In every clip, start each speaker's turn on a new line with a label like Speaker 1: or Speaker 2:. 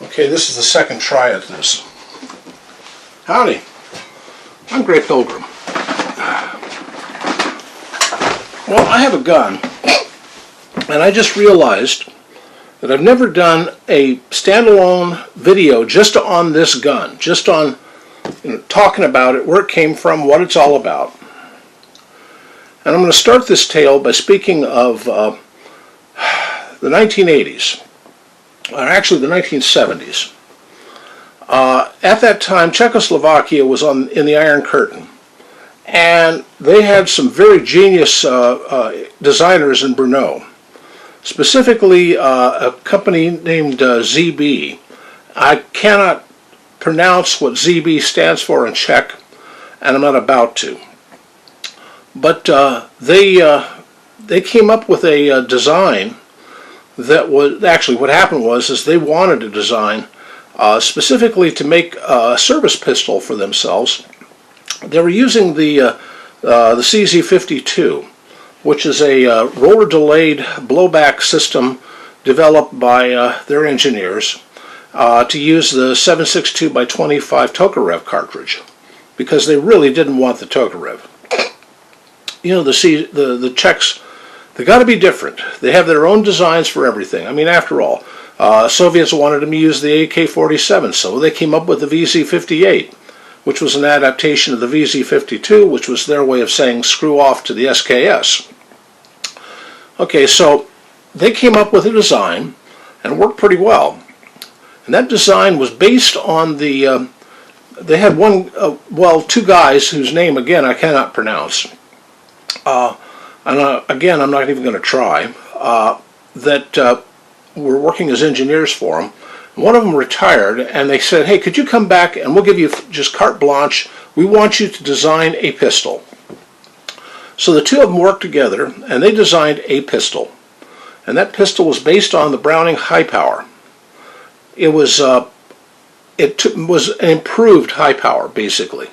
Speaker 1: Okay, this is the second try at this. Howdy, I'm Grey Pilgrim. Well, I have a gun, and I just realized that I've never done a standalone video just on this gun, just on talking about it, where it came from, what it's all about. And I'm going to start this tale by speaking of the 1980s, or actually the 1970s. At that time, Czechoslovakia was in the Iron Curtain, and they had some very genius designers in Brno. Specifically, a company named ZB. I cannot pronounce what ZB stands for in Czech, and I'm not about to. But they came up with a design that was actually, what happened was they wanted a design specifically to make a service pistol for themselves. They were using the CZ52, which is a roller-delayed blowback system developed by their engineers to use the 7.62x25 Tokarev cartridge, because they really didn't want the Tokarev. You know, the Czechs, they got to be different. They have their own designs for everything. I mean, after all, Soviets wanted them to use the AK-47, so they came up with the VZ-58, which was an adaptation of the VZ-52, which was their way of saying screw off to the SKS. Okay, so they came up with a design, and it worked pretty well. And that design was based on the, they had two guys whose name, again, I cannot pronounce. Again, I'm not even going to try, that were working as engineers for them. One of them retired, and they said, hey, could you come back and we'll give you just carte blanche. We want you to design a pistol. So the two of them worked together, and they designed a pistol. And that pistol was based on the Browning High Power. It was an improved high power, basically.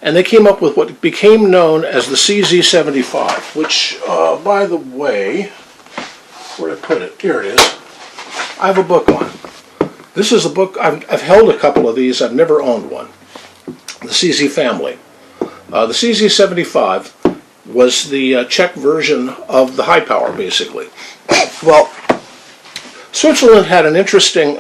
Speaker 1: And they came up with what became known as the CZ75, which, by the way, where did I put it? Here it is. I have a book on it. This is a book, I've held a couple of these, I've never owned one. The CZ family. The CZ75 was the Czech version of the high power, basically. Well, Switzerland had an interesting,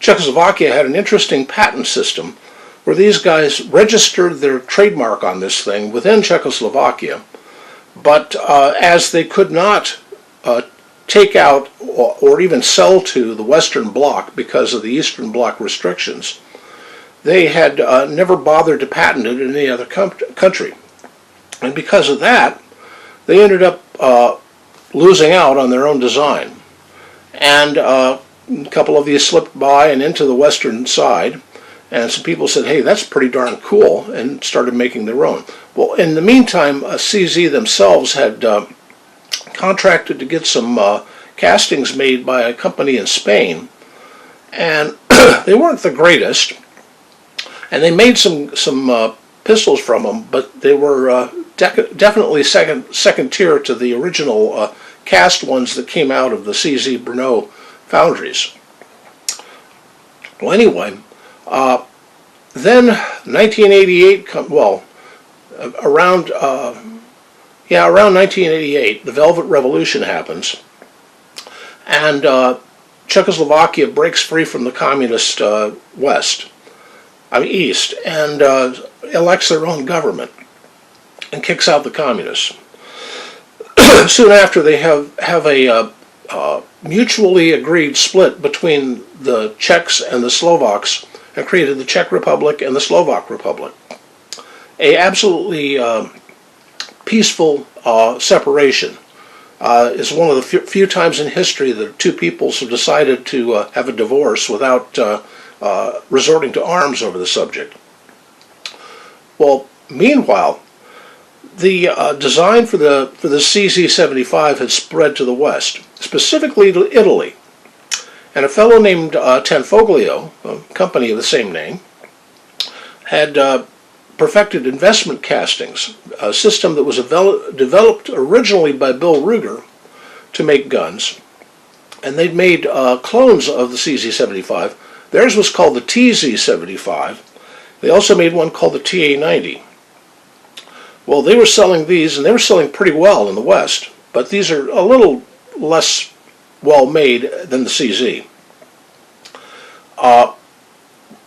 Speaker 1: Czechoslovakia had an interesting patent system where these guys registered their trademark on this thing within Czechoslovakia, but as they could not take out or even sell to the Western Bloc because of the Eastern Bloc restrictions, they had never bothered to patent it in any other country. And because of that, they ended up losing out on their own design. And a couple of these slipped by and into the Western side, and some people said, hey, that's pretty darn cool, and started making their own. Well, in the meantime, CZ themselves had contracted to get some castings made by a company in Spain, and they weren't the greatest, and they made some pistols from them, but they were definitely second tier to the original cast ones that came out of the CZ Brno foundries. Well, anyway, then 1988, around 1988, the Velvet Revolution happens, and Czechoslovakia breaks free from the communist East, and elects their own government and kicks out the communists. Soon after, they have a mutually agreed split between the Czechs and the Slovaks, and created the Czech Republic and the Slovak Republic. A absolutely peaceful separation. Is one of the few times in history that two peoples have decided to have a divorce without resorting to arms over the subject. Well, meanwhile, the design for the CZ75 had spread to the West, specifically to Italy. And a fellow named Tanfoglio, a company of the same name, had perfected investment castings, a system that was developed originally by Bill Ruger to make guns. and they'd made clones of the CZ75. Theirs was called the TZ75. They also made one called the TA90. Well, they were selling these, and they were selling pretty well in the West, but these are a little less well made than the CZ.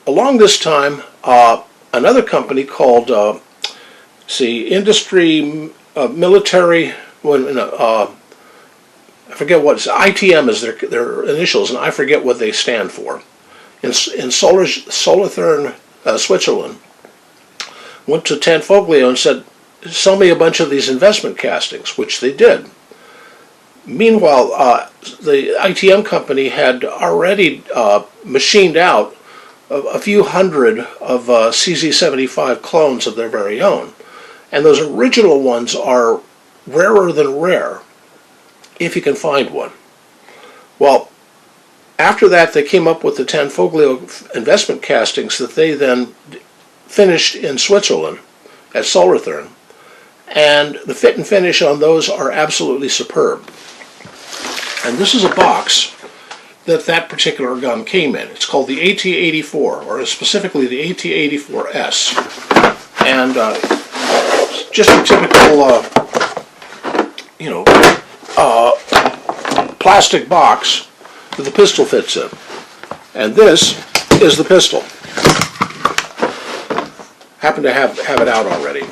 Speaker 1: Along this time, another company called Industry Military, I forget what, ITM is their initials, and I forget what they stand for. In Solothurn, Switzerland, went to Tanfoglio and said, sell me a bunch of these investment castings, which they did. Meanwhile, the ITM company had already machined out a few hundred of CZ75 clones of their very own. And those original ones are rarer than rare, if you can find one. Well, after that, they came up with the Tanfoglio investment castings that they then finished in Switzerland at Solothurn. And the fit and finish on those are absolutely superb. And this is a box that particular gun came in. It's called the AT-84, or specifically the AT-84S. And just a typical, plastic box that the pistol fits in. And this is the pistol. Happen to have it out already.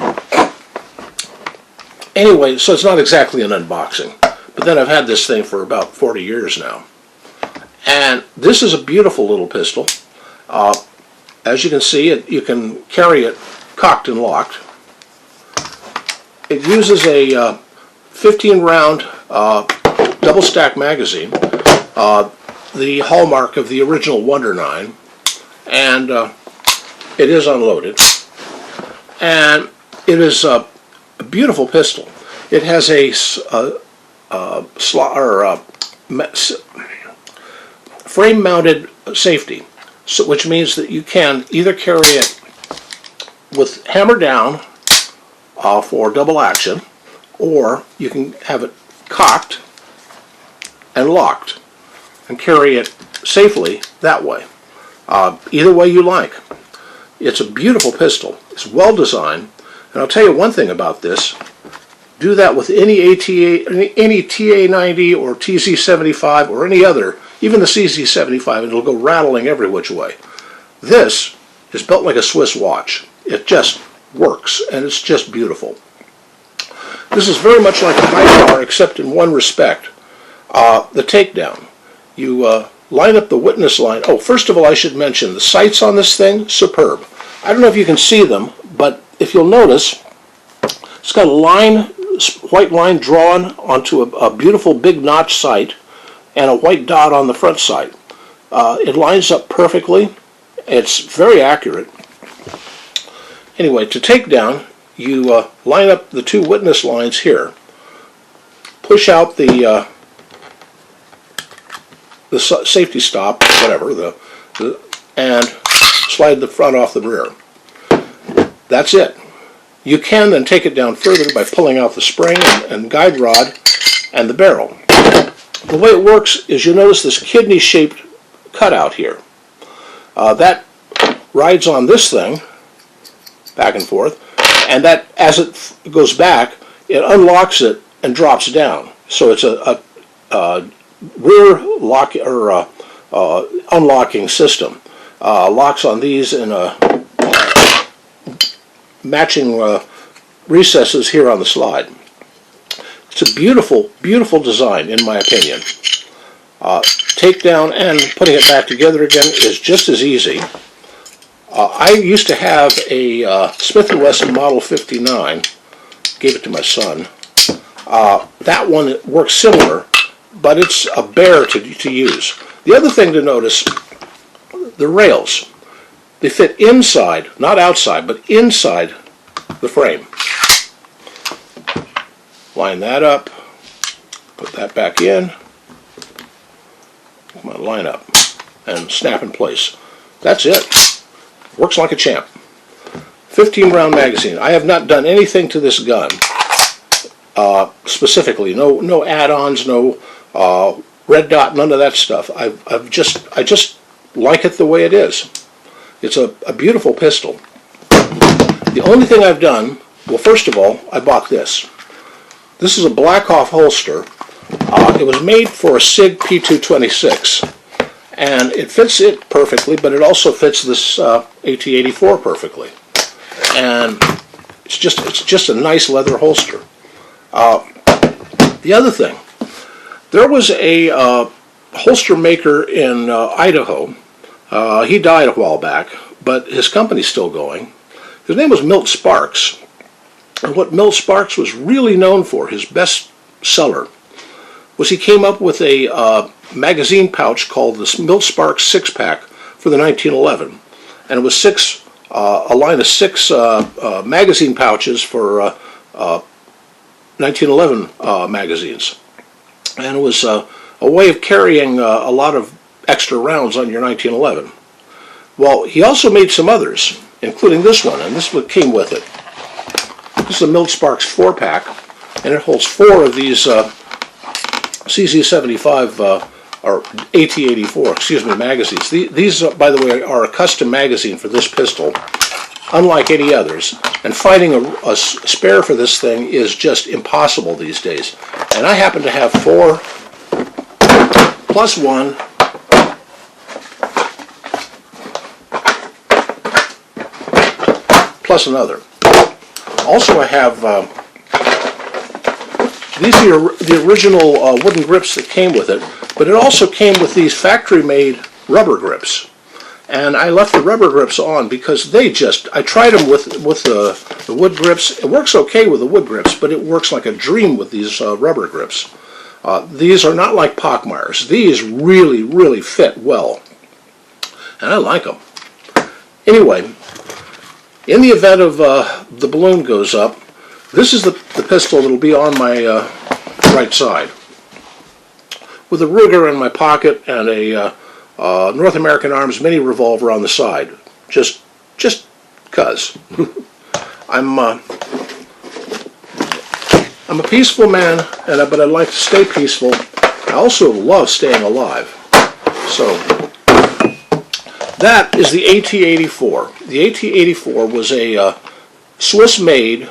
Speaker 1: Anyway, so it's not exactly an unboxing, but then I've had this thing for about 40 years now. And this is a beautiful little pistol. As you can see, you can carry it cocked and locked. It uses a 15-round double-stack magazine, the hallmark of the original Wonder 9, and it is unloaded. And it is a beautiful pistol. It has a frame-mounted safety, which means that you can either carry it with hammer down for double action, or you can have it cocked and locked and carry it safely that way. Either way you like. It's a beautiful pistol. It's well designed, and I'll tell you one thing about this. Do that with any TA90 or TZ75 or any other, even the CZ75, and it'll go rattling every which way. This is built like a Swiss watch. It just works, and it's just beautiful. This is very much like a high bar, except in one respect. The takedown. You line up the witness line. Oh, first of all, I should mention the sights on this thing, superb. I don't know if you can see them, but if you'll notice, it's got a white line drawn onto a beautiful big notch sight and a white dot on the front sight. It lines up perfectly. It's very accurate. Anyway, to take down, you line up the two witness lines here, push out the safety stop, whatever, and slide the front off the rear. That's it. You can then take it down further by pulling out the spring and guide rod and the barrel. The way it works is you'll notice this kidney-shaped cutout here. That rides on this thing, back and forth, and that, as it goes back, it unlocks it and drops down. So it's a rear lock or unlocking system. Locks on these in a matching recesses here on the slide. It's a beautiful, beautiful design, in my opinion. Takedown and putting it back together again is just as easy. I used to have a Smith & Wesson Model 59. Gave it to my son. That one works similar, but it's a bear to use. The other thing to notice, the rails. They fit inside, not outside, but inside the frame. Line that up, put that back in, come on, line up, and snap in place. That's it. Works like a champ. 15-round magazine. I have not done anything to this gun specifically. No add-ons, no red dot, none of that stuff. I just like it the way it is. It's a beautiful pistol. The only thing I've done, well, first of all, I bought this. This is a Blackhawk holster. It was made for a SIG P226, and it fits it perfectly, but it also fits this AT-84 perfectly. And it's just a nice leather holster. The other thing, there was a holster maker in Idaho. He died a while back, but his company's still going. His name was Milt Sparks. And what Milt Sparks was really known for, his best seller, was he came up with a magazine pouch called the Milt Sparks 6-pack for the 1911. And it was a line of 6 magazine pouches for 1911 magazines. And it was a way of carrying a lot of extra rounds on your 1911. Well, he also made some others, including this one, and this one came with it. This is a Milt Sparks 4-pack, and it holds 4 of these CZ75 or AT-84, magazines. These, by the way, are a custom magazine for this pistol, unlike any others. And finding a spare for this thing is just impossible these days. And I happen to have 4 plus 1 plus another. Also, I have these are the original wooden grips that came with it, but it also came with these factory-made rubber grips. And I left the rubber grips on because I tried them with the wood grips. It works okay with the wood grips, but it works like a dream with these rubber grips. These are not like Pockmeyer's. These really, really fit well. And I like them. Anyway, in the event of the balloon goes up, this is the pistol that will be on my right side, with a Ruger in my pocket and a North American Arms mini revolver on the side. Just cuz. I'm a peaceful man, but I like to stay peaceful. I also love staying alive. So that is the AT-84. The AT-84 was a Swiss-made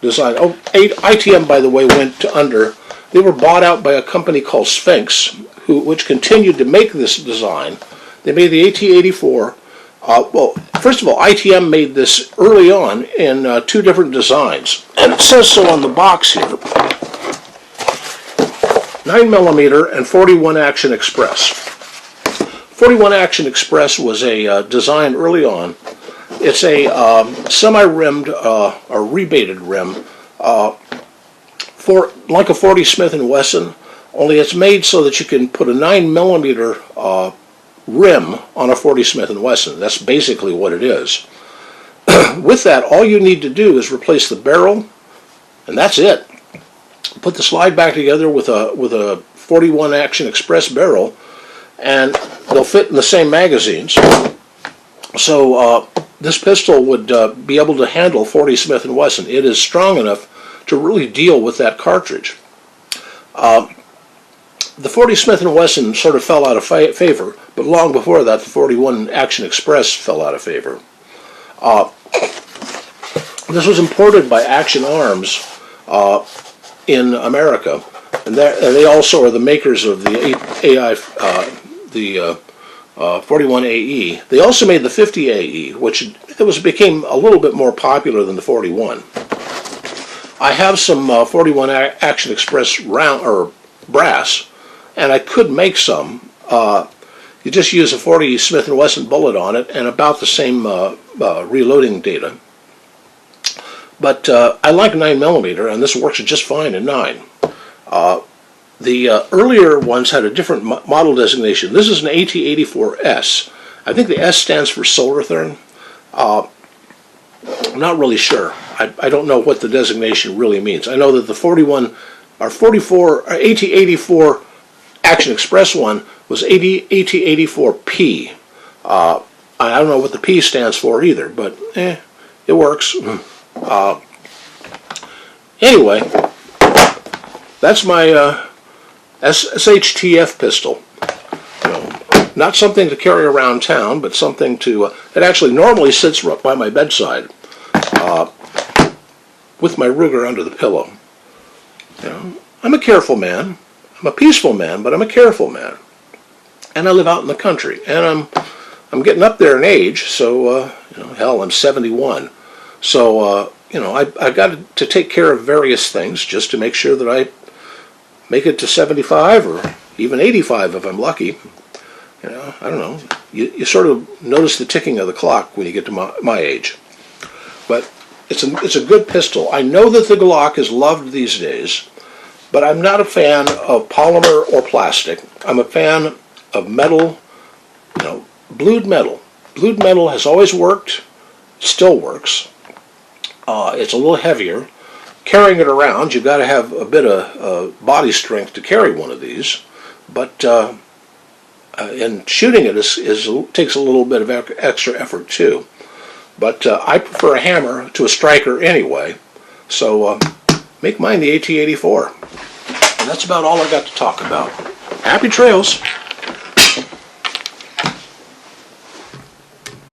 Speaker 1: design. Oh, ITM, by the way, went under. They were bought out by a company called Sphinx, which continued to make this design. They made the AT-84. Well, first of all, ITM made this early on in 2 different designs, and it says so on the box here. 9mm and 41 Action Express. 41 Action Express was a design early on. It's a semi-rimmed or rebated rim for like a 40 Smith & Wesson, only it's made so that you can put a 9mm rim on a 40 Smith & Wesson. That's basically what it is. With that, all you need to do is replace the barrel, and that's it. Put the slide back together with a 41 Action Express barrel, and they'll fit in the same magazines. So this pistol would be able to handle 40 Smith & Wesson. It is strong enough to really deal with that cartridge. The 40 Smith & Wesson sort of fell out of favor, but long before that, the 41 Action Express fell out of favor. This was imported by Action Arms in America, and they also are the makers of the 41 AE. They also made the 50 AE, which became a little bit more popular than the 41. I have some 41 Action Express round or brass, and I could make some. You just use a 40 Smith & Wesson bullet on it and about the same reloading data. But I like 9mm, and this works just fine in 9. The earlier ones had a different model designation. This is an AT-84S. I think the S stands for Solartherm. I'm not really sure. I don't know what the designation really means. I know that the 41 or AT-84 Action Express one was AT-84P. I don't know what the P stands for either, but it works. Anyway, that's my SHTF pistol. You know, not something to carry around town, but something to, it actually normally sits right by my bedside with my Ruger under the pillow. You know, I'm a careful man. I'm a peaceful man, but I'm a careful man. And I live out in the country, and I'm getting up there in age, so, you know, hell, I'm 71. So, you know, I got to take care of various things just to make sure that I make it to 75 or even 85 if I'm lucky. You know, I don't know. You sort of notice the ticking of the clock when you get to my age. But it's a good pistol. I know that the Glock is loved these days, but I'm not a fan of polymer or plastic. I'm a fan of metal, you know, blued metal. Blued metal has always worked, still works. It's a little heavier. Carrying it around, you've got to have a bit of body strength to carry one of these, but and shooting it takes a little bit of extra effort too. But I prefer a hammer to a striker anyway, so make mine the AT-84. And that's about all I got to talk about. Happy trails!